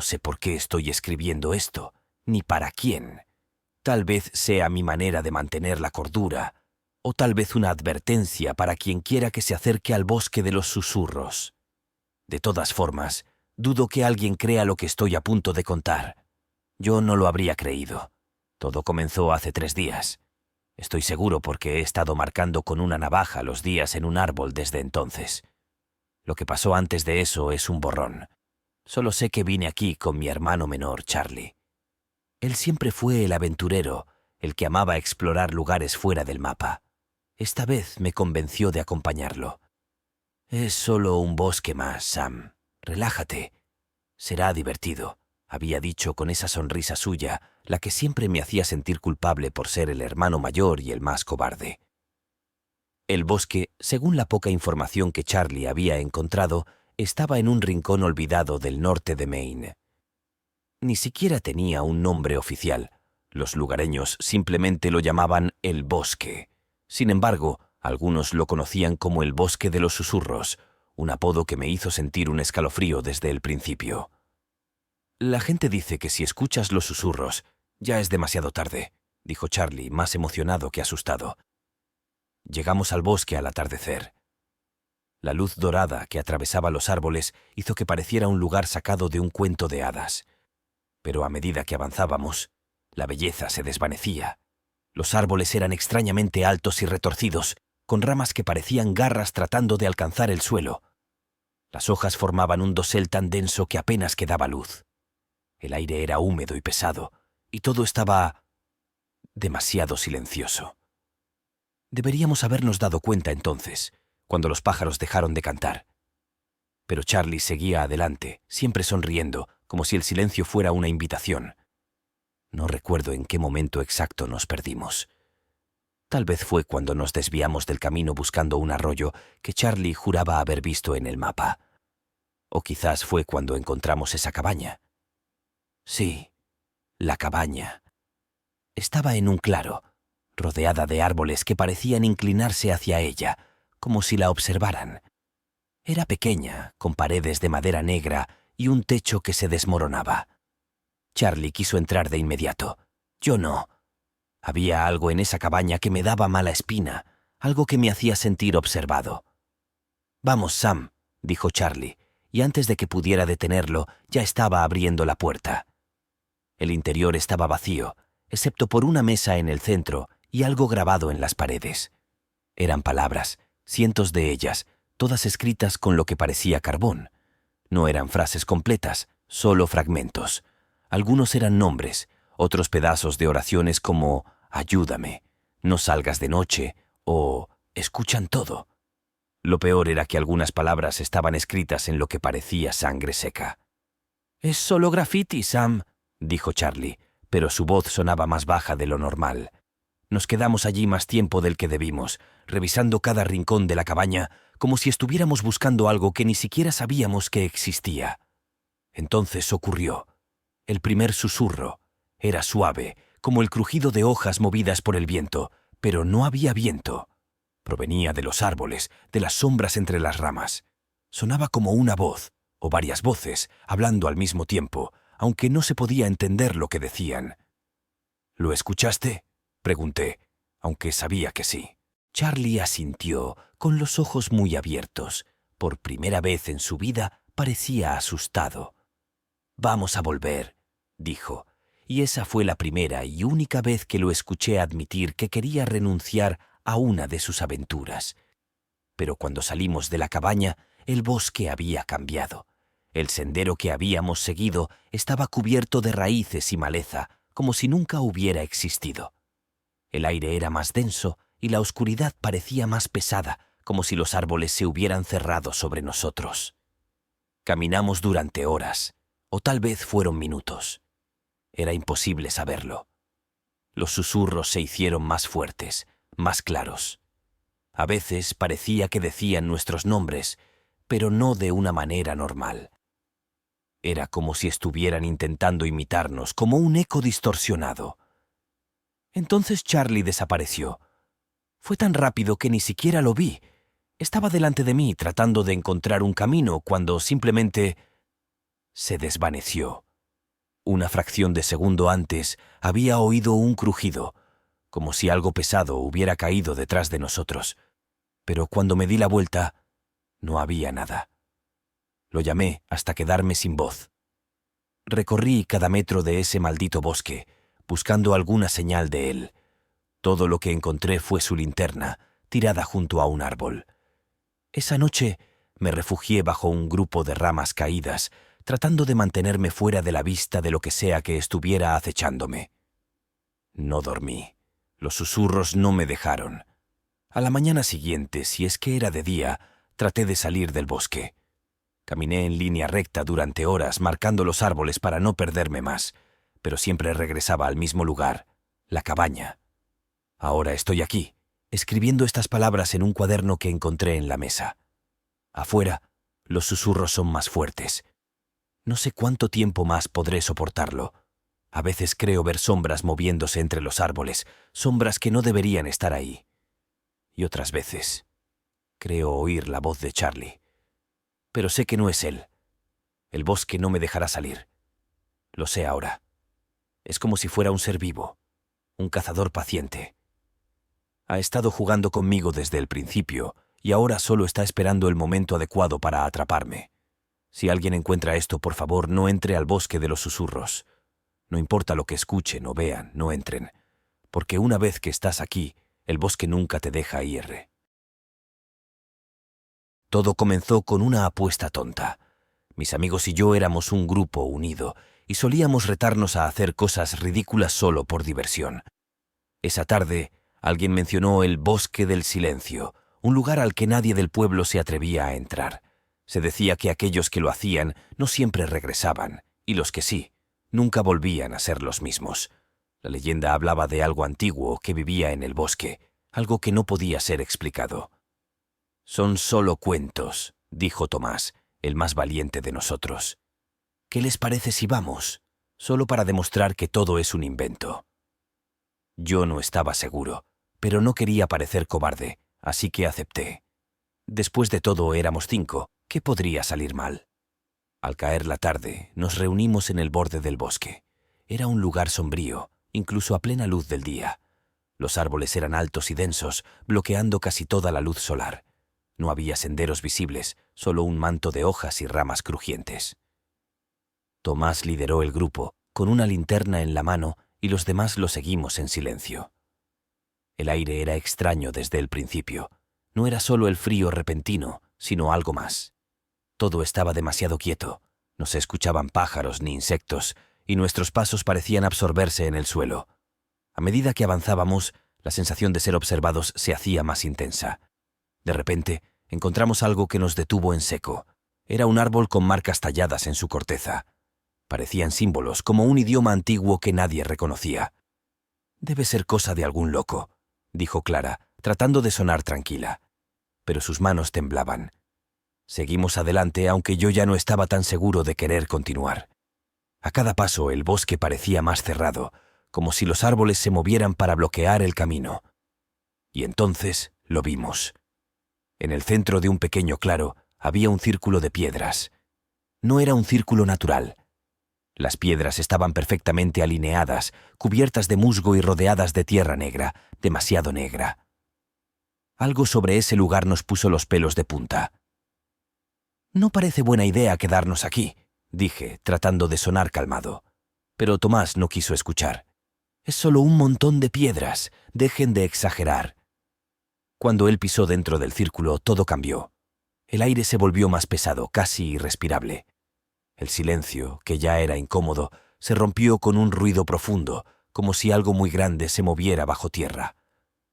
No sé por qué estoy escribiendo esto, ni para quién. Tal vez sea mi manera de mantener la cordura, o tal vez una advertencia para quien quiera que se acerque al bosque de los susurros. De todas formas, dudo que alguien crea lo que estoy a punto de contar. Yo no lo habría creído. Todo comenzó hace 3 días. Estoy seguro porque he estado marcando con una navaja los días en un árbol desde entonces. Lo que pasó antes de eso es un borrón. Solo sé que vine aquí con mi hermano menor, Charlie. Él siempre fue el aventurero, el que amaba explorar lugares fuera del mapa. Esta vez me convenció de acompañarlo. Es solo un bosque más, Sam. Relájate. Será divertido, había dicho con esa sonrisa suya, la que siempre me hacía sentir culpable por ser el hermano mayor y el más cobarde. El bosque, según la poca información que Charlie había encontrado, estaba en un rincón olvidado del norte de Maine. Ni siquiera tenía un nombre oficial. Los lugareños simplemente lo llamaban el bosque. Sin embargo, algunos lo conocían como el Bosque de los Susurros, un apodo que me hizo sentir un escalofrío desde el principio. La gente dice que si escuchas los susurros, ya es demasiado tarde, dijo Charlie, más emocionado que asustado. Llegamos al bosque al atardecer. La luz dorada que atravesaba los árboles hizo que pareciera un lugar sacado de un cuento de hadas. Pero a medida que avanzábamos, la belleza se desvanecía. Los árboles eran extrañamente altos y retorcidos, con ramas que parecían garras tratando de alcanzar el suelo. Las hojas formaban un dosel tan denso que apenas quedaba luz. El aire era húmedo y pesado, y todo estaba demasiado silencioso. Deberíamos habernos dado cuenta entonces, cuando los pájaros dejaron de cantar. Pero Charlie seguía adelante, siempre sonriendo, como si el silencio fuera una invitación. No recuerdo en qué momento exacto nos perdimos. Tal vez fue cuando nos desviamos del camino buscando un arroyo que Charlie juraba haber visto en el mapa. O quizás fue cuando encontramos esa cabaña. Sí, la cabaña. Estaba en un claro, rodeada de árboles que parecían inclinarse hacia ella, como si la observaran. Era pequeña, con paredes de madera negra y un techo que se desmoronaba. Charlie quiso entrar de inmediato. Yo no. Había algo en esa cabaña que me daba mala espina, algo que me hacía sentir observado. «Vamos, Sam», dijo Charlie, y antes de que pudiera detenerlo, ya estaba abriendo la puerta. El interior estaba vacío, excepto por una mesa en el centro y algo grabado en las paredes. Eran palabras, cientos de ellas, todas escritas con lo que parecía carbón. No eran frases completas, solo fragmentos. Algunos eran nombres, otros pedazos de oraciones como «ayúdame», «no salgas de noche» o «escuchan todo». Lo peor era que algunas palabras estaban escritas en lo que parecía sangre seca. «Es solo graffiti, Sam», dijo Charlie, pero su voz sonaba más baja de lo normal. Nos quedamos allí más tiempo del que debimos, revisando cada rincón de la cabaña, como si estuviéramos buscando algo que ni siquiera sabíamos que existía. Entonces ocurrió. El primer susurro. Era suave, como el crujido de hojas movidas por el viento, pero no había viento. Provenía de los árboles, de las sombras entre las ramas. Sonaba como una voz, o varias voces, hablando al mismo tiempo, aunque no se podía entender lo que decían. «¿Lo escuchaste?», pregunté, aunque sabía que sí. Charlie asintió, con los ojos muy abiertos. Por primera vez en su vida parecía asustado. «Vamos a volver», dijo, y esa fue la primera y única vez que lo escuché admitir que quería renunciar a una de sus aventuras. Pero cuando salimos de la cabaña, el bosque había cambiado. El sendero que habíamos seguido estaba cubierto de raíces y maleza, como si nunca hubiera existido. El aire era más denso y la oscuridad parecía más pesada, como si los árboles se hubieran cerrado sobre nosotros. Caminamos durante horas, o tal vez fueron minutos. Era imposible saberlo. Los susurros se hicieron más fuertes, más claros. A veces parecía que decían nuestros nombres, pero no de una manera normal. Era como si estuvieran intentando imitarnos, como un eco distorsionado. Entonces Charlie desapareció. Fue tan rápido que ni siquiera lo vi. Estaba delante de mí tratando de encontrar un camino cuando simplemente se desvaneció, Una fracción de segundo antes había oído un crujido, como si algo pesado hubiera caído detrás de nosotros. Pero cuando me di la vuelta, no había nada. Lo llamé hasta quedarme sin voz. Recorrí cada metro de ese maldito bosque, buscando alguna señal de él. Todo lo que encontré fue su linterna, tirada junto a un árbol. Esa noche me refugié bajo un grupo de ramas caídas, tratando de mantenerme fuera de la vista de lo que sea que estuviera acechándome. No dormí. Los susurros no me dejaron. A la mañana siguiente, si es que era de día, traté de salir del bosque. Caminé en línea recta durante horas, marcando los árboles para no perderme más, pero siempre regresaba al mismo lugar, la cabaña. Ahora estoy aquí, escribiendo estas palabras en un cuaderno que encontré en la mesa. Afuera, los susurros son más fuertes. No sé cuánto tiempo más podré soportarlo. A veces creo ver sombras moviéndose entre los árboles, sombras que no deberían estar ahí. Y otras veces creo oír la voz de Charlie. Pero sé que no es él. El bosque no me dejará salir. Lo sé ahora. Es como si fuera un ser vivo, un cazador paciente. Ha estado jugando conmigo desde el principio y ahora solo está esperando el momento adecuado para atraparme. Si alguien encuentra esto, por favor, no entre al bosque de los susurros. No importa lo que escuchen o vean, no entren, porque una vez que estás aquí, el bosque nunca te deja ir. Todo comenzó con una apuesta tonta. Mis amigos y yo éramos un grupo unido y solíamos retarnos a hacer cosas ridículas solo por diversión. Esa tarde, alguien mencionó el Bosque del Silencio, un lugar al que nadie del pueblo se atrevía a entrar. Se decía que aquellos que lo hacían no siempre regresaban, y los que sí, nunca volvían a ser los mismos. La leyenda hablaba de algo antiguo que vivía en el bosque, algo que no podía ser explicado. «Son solo cuentos», dijo Tomás, el más valiente de nosotros. «¿Qué les parece si vamos? Solo para demostrar que todo es un invento». Yo no estaba seguro, pero no quería parecer cobarde, así que acepté. Después de todo éramos 5, ¿qué podría salir mal? Al caer la tarde, nos reunimos en el borde del bosque. Era un lugar sombrío, incluso a plena luz del día. Los árboles eran altos y densos, bloqueando casi toda la luz solar. No había senderos visibles, solo un manto de hojas y ramas crujientes. Tomás lideró el grupo, con una linterna en la mano, y los demás lo seguimos en silencio. El aire era extraño desde el principio. No era solo el frío repentino, sino algo más. Todo estaba demasiado quieto. No se escuchaban pájaros ni insectos, y nuestros pasos parecían absorberse en el suelo. A medida que avanzábamos, la sensación de ser observados se hacía más intensa. De repente, encontramos algo que nos detuvo en seco. Era un árbol con marcas talladas en su corteza. Parecían símbolos, como un idioma antiguo que nadie reconocía. «Debe ser cosa de algún loco», dijo Clara, tratando de sonar tranquila. Pero sus manos temblaban. Seguimos adelante, aunque yo ya no estaba tan seguro de querer continuar. A cada paso el bosque parecía más cerrado, como si los árboles se movieran para bloquear el camino. Y entonces lo vimos. En el centro de un pequeño claro había un círculo de piedras. No era un círculo natural. Las piedras estaban perfectamente alineadas, cubiertas de musgo y rodeadas de tierra negra, demasiado negra. Algo sobre ese lugar nos puso los pelos de punta. «No parece buena idea quedarnos aquí», dije, tratando de sonar calmado. Pero Tomás no quiso escuchar. «Es solo un montón de piedras, dejen de exagerar». Cuando él pisó dentro del círculo, todo cambió. El aire se volvió más pesado, casi irrespirable. El silencio, que ya era incómodo, se rompió con un ruido profundo, como si algo muy grande se moviera bajo tierra.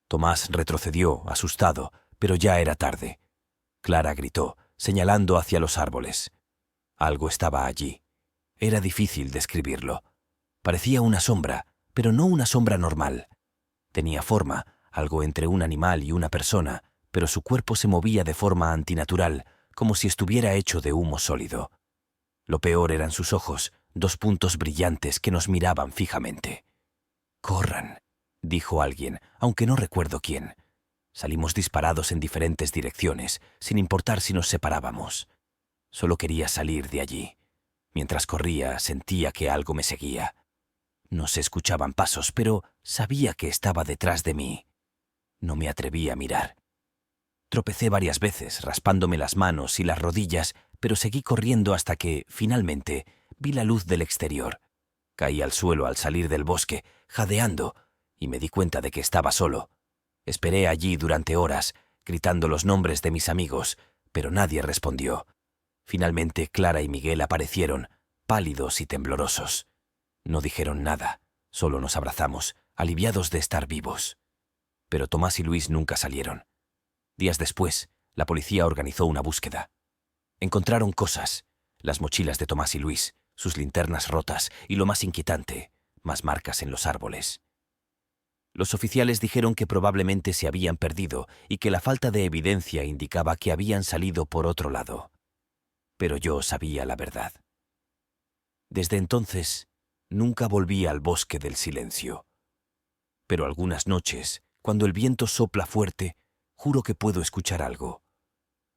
Tomás retrocedió, asustado, pero ya era tarde. Clara gritó, señalando hacia los árboles. Algo estaba allí. Era difícil describirlo. Parecía una sombra, pero no una sombra normal. Tenía forma, algo entre un animal y una persona, pero su cuerpo se movía de forma antinatural, como si estuviera hecho de humo sólido. Lo peor eran sus ojos, 2 puntos brillantes que nos miraban fijamente. «Corran», dijo alguien, aunque no recuerdo quién. Salimos disparados en diferentes direcciones, sin importar si nos separábamos. Solo quería salir de allí. Mientras corría, sentía que algo me seguía. No se escuchaban pasos, pero sabía que estaba detrás de mí. No me atreví a mirar. Tropecé varias veces, raspándome las manos y las rodillas, pero seguí corriendo hasta que, finalmente, vi la luz del exterior. Caí al suelo al salir del bosque, jadeando, y me di cuenta de que estaba solo. Esperé allí durante horas, gritando los nombres de mis amigos, pero nadie respondió. Finalmente Clara y Miguel aparecieron, pálidos y temblorosos. No dijeron nada, solo nos abrazamos, aliviados de estar vivos. Pero Tomás y Luis nunca salieron. Días después, la policía organizó una búsqueda. Encontraron cosas, las mochilas de Tomás y Luis, sus linternas rotas y, lo más inquietante, más marcas en los árboles. Los oficiales dijeron que probablemente se habían perdido y que la falta de evidencia indicaba que habían salido por otro lado. Pero yo sabía la verdad. Desde entonces, nunca volví al bosque del silencio. Pero algunas noches, cuando el viento sopla fuerte, juro que puedo escuchar algo.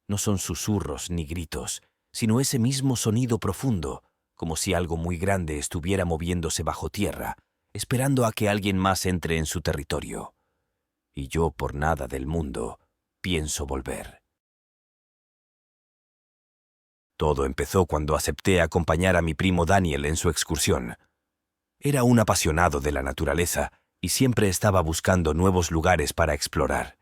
No son susurros ni gritos, sino ese mismo sonido profundo, como si algo muy grande estuviera moviéndose bajo tierra, esperando a que alguien más entre en su territorio. Y yo, por nada del mundo, pienso volver. Todo empezó cuando acepté acompañar a mi primo Daniel en su excursión. Era un apasionado de la naturaleza y siempre estaba buscando nuevos lugares para explorar.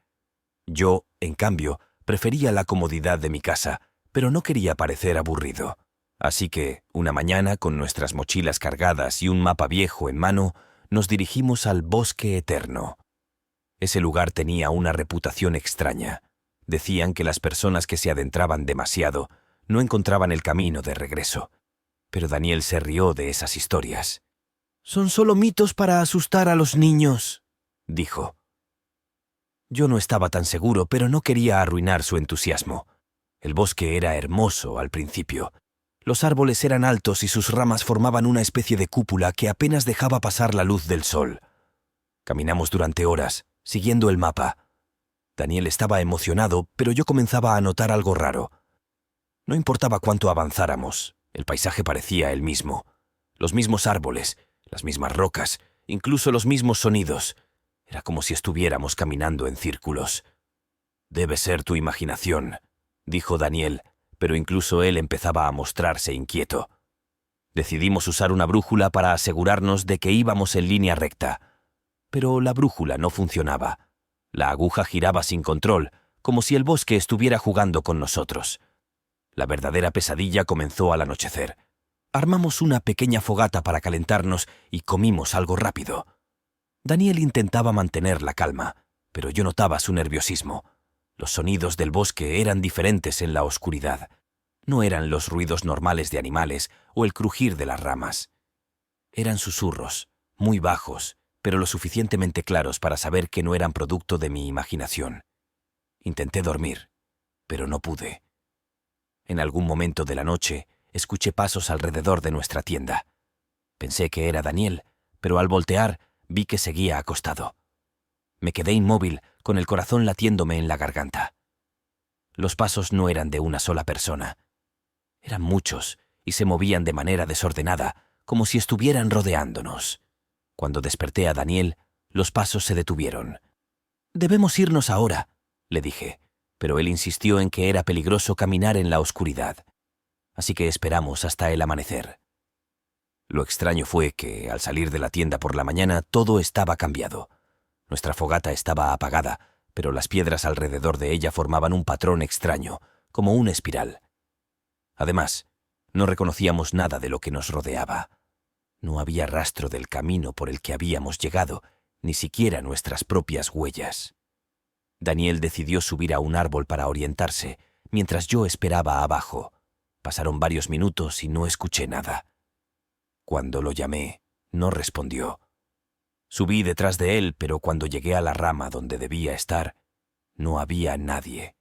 Yo, en cambio, prefería la comodidad de mi casa, pero no quería parecer aburrido. Así que, una mañana, con nuestras mochilas cargadas y un mapa viejo en mano, nos dirigimos al Bosque Eterno. Ese lugar tenía una reputación extraña. Decían que las personas que se adentraban demasiado no encontraban el camino de regreso. Pero Daniel se rió de esas historias. «Son solo mitos para asustar a los niños», dijo. Yo no estaba tan seguro, pero no quería arruinar su entusiasmo. El bosque era hermoso al principio. Los árboles eran altos y sus ramas formaban una especie de cúpula que apenas dejaba pasar la luz del sol. Caminamos durante horas, siguiendo el mapa. Daniel estaba emocionado, pero yo comenzaba a notar algo raro. No importaba cuánto avanzáramos, el paisaje parecía el mismo. Los mismos árboles, las mismas rocas, incluso los mismos sonidos. Era como si estuviéramos caminando en círculos. «Debe ser tu imaginación», dijo Daniel, pero incluso él empezaba a mostrarse inquieto. Decidimos usar una brújula para asegurarnos de que íbamos en línea recta. Pero la brújula no funcionaba. La aguja giraba sin control, como si el bosque estuviera jugando con nosotros. La verdadera pesadilla comenzó al anochecer. Armamos una pequeña fogata para calentarnos y comimos algo rápido. Daniel intentaba mantener la calma, pero yo notaba su nerviosismo. Los sonidos del bosque eran diferentes en la oscuridad. No eran los ruidos normales de animales o el crujir de las ramas. Eran susurros, muy bajos, pero lo suficientemente claros para saber que no eran producto de mi imaginación. Intenté dormir, pero no pude. En algún momento de la noche, escuché pasos alrededor de nuestra tienda. Pensé que era Daniel, pero al voltear, vi que seguía acostado. Me quedé inmóvil, con el corazón latiéndome en la garganta. Los pasos no eran de una sola persona. Eran muchos y se movían de manera desordenada, como si estuvieran rodeándonos. Cuando desperté a Daniel, los pasos se detuvieron. «Debemos irnos ahora», le dije, pero él insistió en que era peligroso caminar en la oscuridad. Así que esperamos hasta el amanecer. Lo extraño fue que, al salir de la tienda por la mañana, todo estaba cambiado. Nuestra fogata estaba apagada, pero las piedras alrededor de ella formaban un patrón extraño, como una espiral. Además, no reconocíamos nada de lo que nos rodeaba. No había rastro del camino por el que habíamos llegado, ni siquiera nuestras propias huellas. Daniel decidió subir a un árbol para orientarse, mientras yo esperaba abajo. Pasaron varios minutos y no escuché nada. Cuando lo llamé, no respondió. Subí detrás de él, pero cuando llegué a la rama donde debía estar, no había nadie.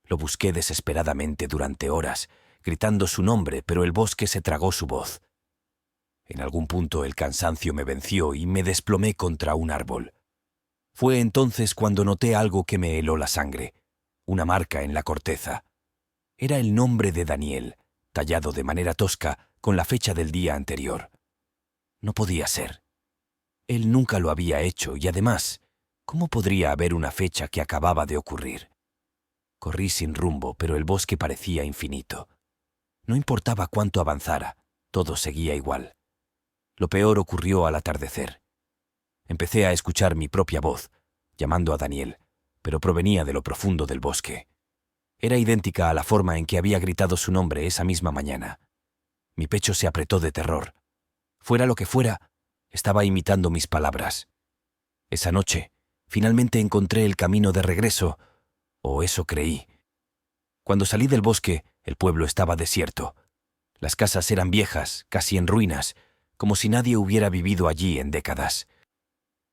Lo busqué desesperadamente durante horas, gritando su nombre, pero el bosque se tragó su voz. En algún punto el cansancio me venció y me desplomé contra un árbol. Fue entonces cuando noté algo que me heló la sangre, una marca en la corteza. Era el nombre de Daniel, tallado de manera tosca, con la fecha del día anterior. No podía ser. Él nunca lo había hecho y además, ¿cómo podría haber una fecha que acababa de ocurrir? Corrí sin rumbo, pero el bosque parecía infinito. No importaba cuánto avanzara, todo seguía igual. Lo peor ocurrió al atardecer. Empecé a escuchar mi propia voz, llamando a Daniel, pero provenía de lo profundo del bosque. Era idéntica a la forma en que había gritado su nombre esa misma mañana. Mi pecho se apretó de terror. Fuera lo que fuera, estaba imitando mis palabras. Esa noche, finalmente encontré el camino de regreso, o eso creí. Cuando salí del bosque, el pueblo estaba desierto. Las casas eran viejas, casi en ruinas, como si nadie hubiera vivido allí en décadas.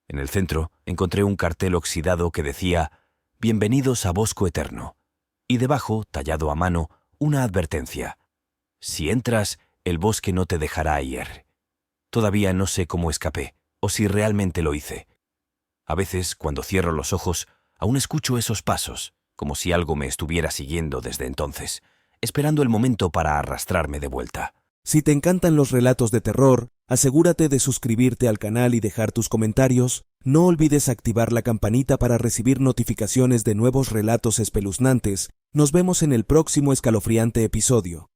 En el centro encontré un cartel oxidado que decía «Bienvenidos a Bosco Eterno», y debajo, tallado a mano, una advertencia. «Si entras, el bosque no te dejará ir». Todavía no sé cómo escapé, o si realmente lo hice. A veces, cuando cierro los ojos, aún escucho esos pasos, como si algo me estuviera siguiendo desde entonces, esperando el momento para arrastrarme de vuelta. Si te encantan los relatos de terror, asegúrate de suscribirte al canal y dejar tus comentarios. No olvides activar la campanita para recibir notificaciones de nuevos relatos espeluznantes. Nos vemos en el próximo escalofriante episodio.